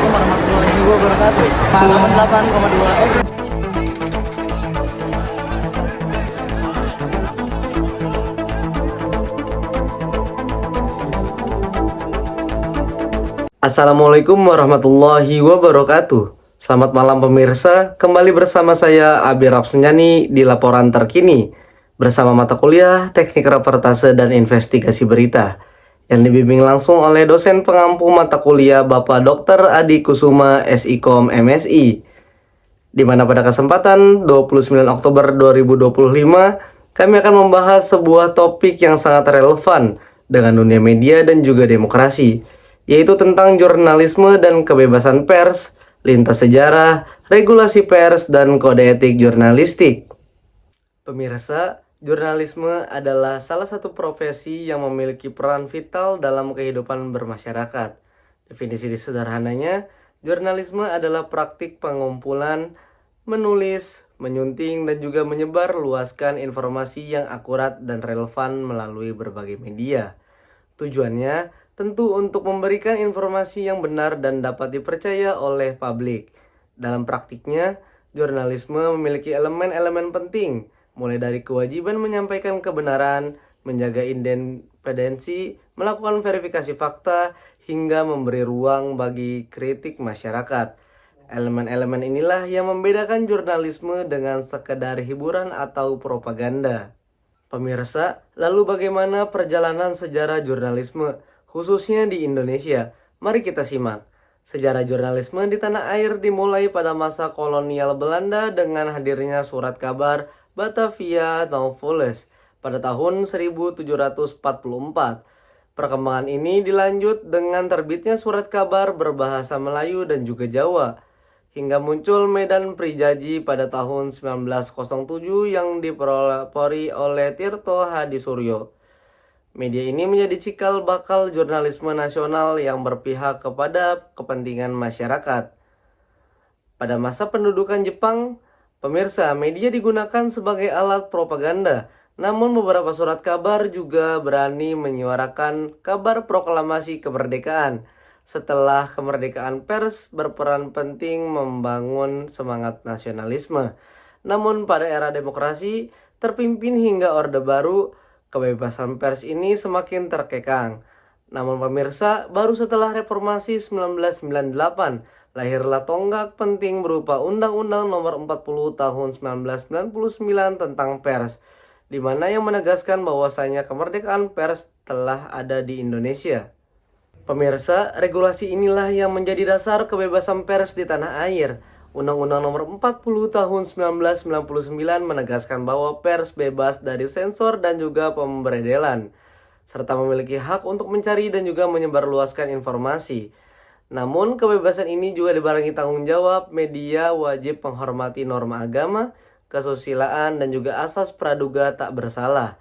Assalamualaikum warahmatullahi wabarakatuh. 88,2 FM. Assalamualaikum warahmatullahi wabarakatuh. Selamat malam pemirsa, kembali bersama saya Abi Rapsenjani di laporan terkini bersama mata kuliah Teknik Reportase dan Investigasi Berita yang dibimbing langsung oleh dosen pengampu mata kuliah Bapak Dr. Adi Kusuma SIKOM MSI. Di mana pada kesempatan 29 Oktober 2025 kami akan membahas sebuah topik yang sangat relevan dengan dunia media dan juga demokrasi, yaitu tentang jurnalisme dan kebebasan pers, lintas sejarah, regulasi pers, dan kode etik jurnalistik. Pemirsa, jurnalisme adalah salah satu profesi yang memiliki peran vital dalam kehidupan bermasyarakat. Definisi sederhananya, jurnalisme adalah praktik pengumpulan, menulis, menyunting, dan juga menyebar luaskan informasi yang akurat dan relevan melalui berbagai media. Tujuannya tentu untuk memberikan informasi yang benar dan dapat dipercaya oleh publik. Dalam praktiknya, jurnalisme memiliki elemen-elemen penting, mulai dari kewajiban menyampaikan kebenaran, menjaga independensi, melakukan verifikasi fakta, hingga memberi ruang bagi kritik masyarakat. Elemen-elemen inilah yang membedakan jurnalisme dengan sekedar hiburan atau propaganda. Pemirsa, lalu bagaimana perjalanan sejarah jurnalisme, khususnya di Indonesia? Mari kita simak. Sejarah jurnalisme di tanah air dimulai pada masa kolonial Belanda dengan hadirnya surat kabar Batavia Nouvelles pada tahun 1744. Perkembangan ini dilanjut dengan terbitnya surat kabar berbahasa Melayu dan juga Jawa, hingga muncul Medan Prijaji pada tahun 1907 yang dipelopori oleh Tirto Hadisuryo. Media ini menjadi cikal bakal jurnalisme nasional yang berpihak kepada kepentingan masyarakat. Pada masa pendudukan Jepang, pemirsa, media digunakan sebagai alat propaganda. Namun beberapa surat kabar juga berani menyuarakan kabar proklamasi kemerdekaan. Setelah kemerdekaan pers berperan penting membangun semangat nasionalisme. Namun pada era demokrasi terpimpin hingga Orde Baru, kebebasan pers ini semakin terkekang. Namun pemirsa, baru setelah reformasi 1998, lahirlah tonggak penting berupa Undang-Undang Nomor 40 Tahun 1999 tentang pers, di mana yang menegaskan bahwasanya kemerdekaan pers telah ada di Indonesia. Pemirsa, regulasi inilah yang menjadi dasar kebebasan pers di tanah air. Undang-Undang Nomor 40 Tahun 1999 menegaskan bahwa pers bebas dari sensor dan juga pemberedelan, serta memiliki hak untuk mencari dan juga menyebarluaskan informasi. Namun, kebebasan ini juga dibarengi tanggung jawab media wajib menghormati norma agama, kesusilaan, dan juga asas praduga tak bersalah.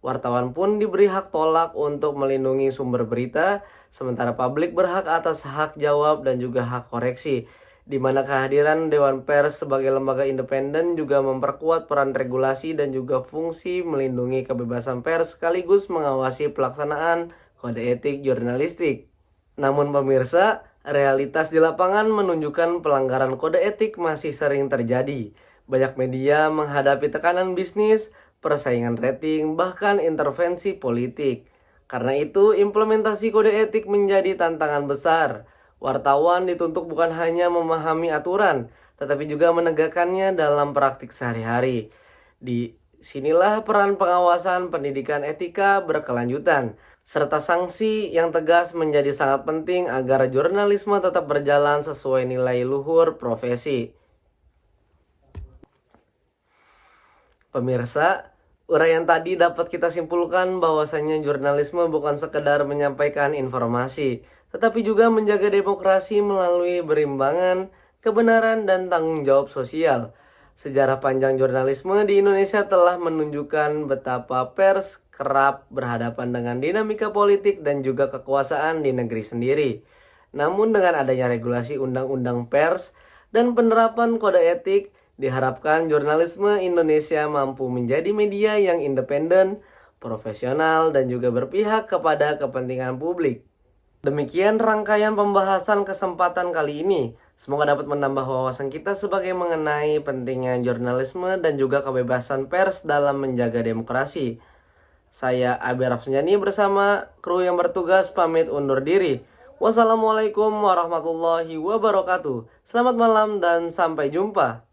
Wartawan pun diberi hak tolak untuk melindungi sumber berita, sementara publik berhak atas hak jawab dan juga hak koreksi, di mana kehadiran Dewan Pers sebagai lembaga independen juga memperkuat peran regulasi dan juga fungsi melindungi kebebasan pers sekaligus mengawasi pelaksanaan kode etik jurnalistik. Namun pemirsa, realitas di lapangan menunjukkan pelanggaran kode etik masih sering terjadi. Banyak media menghadapi tekanan bisnis, persaingan rating, bahkan intervensi politik. Karena itu, implementasi kode etik menjadi tantangan besar. Wartawan dituntut bukan hanya memahami aturan, tetapi juga menegakkannya dalam praktik sehari-hari. Di sinilah peran pengawasan pendidikan etika berkelanjutan, serta sanksi yang tegas menjadi sangat penting agar jurnalisme tetap berjalan sesuai nilai luhur profesi. Pemirsa, uraian tadi dapat kita simpulkan bahwasanya jurnalisme bukan sekedar menyampaikan informasi, tetapi juga menjaga demokrasi melalui berimbangan, kebenaran, dan tanggung jawab sosial. Sejarah panjang jurnalisme di Indonesia telah menunjukkan betapa pers kerap berhadapan dengan dinamika politik dan juga kekuasaan di negeri sendiri. Namun dengan adanya regulasi undang-undang pers dan penerapan kode etik, diharapkan jurnalisme Indonesia mampu menjadi media yang independen, profesional, dan juga berpihak kepada kepentingan publik. Demikian rangkaian pembahasan kesempatan kali ini. Semoga dapat menambah wawasan kita sebagai mengenai pentingnya jurnalisme dan juga kebebasan pers dalam menjaga demokrasi. Saya Abi Rapsenjani bersama kru yang bertugas pamit undur diri. Wassalamualaikum warahmatullahi wabarakatuh. Selamat malam dan sampai jumpa.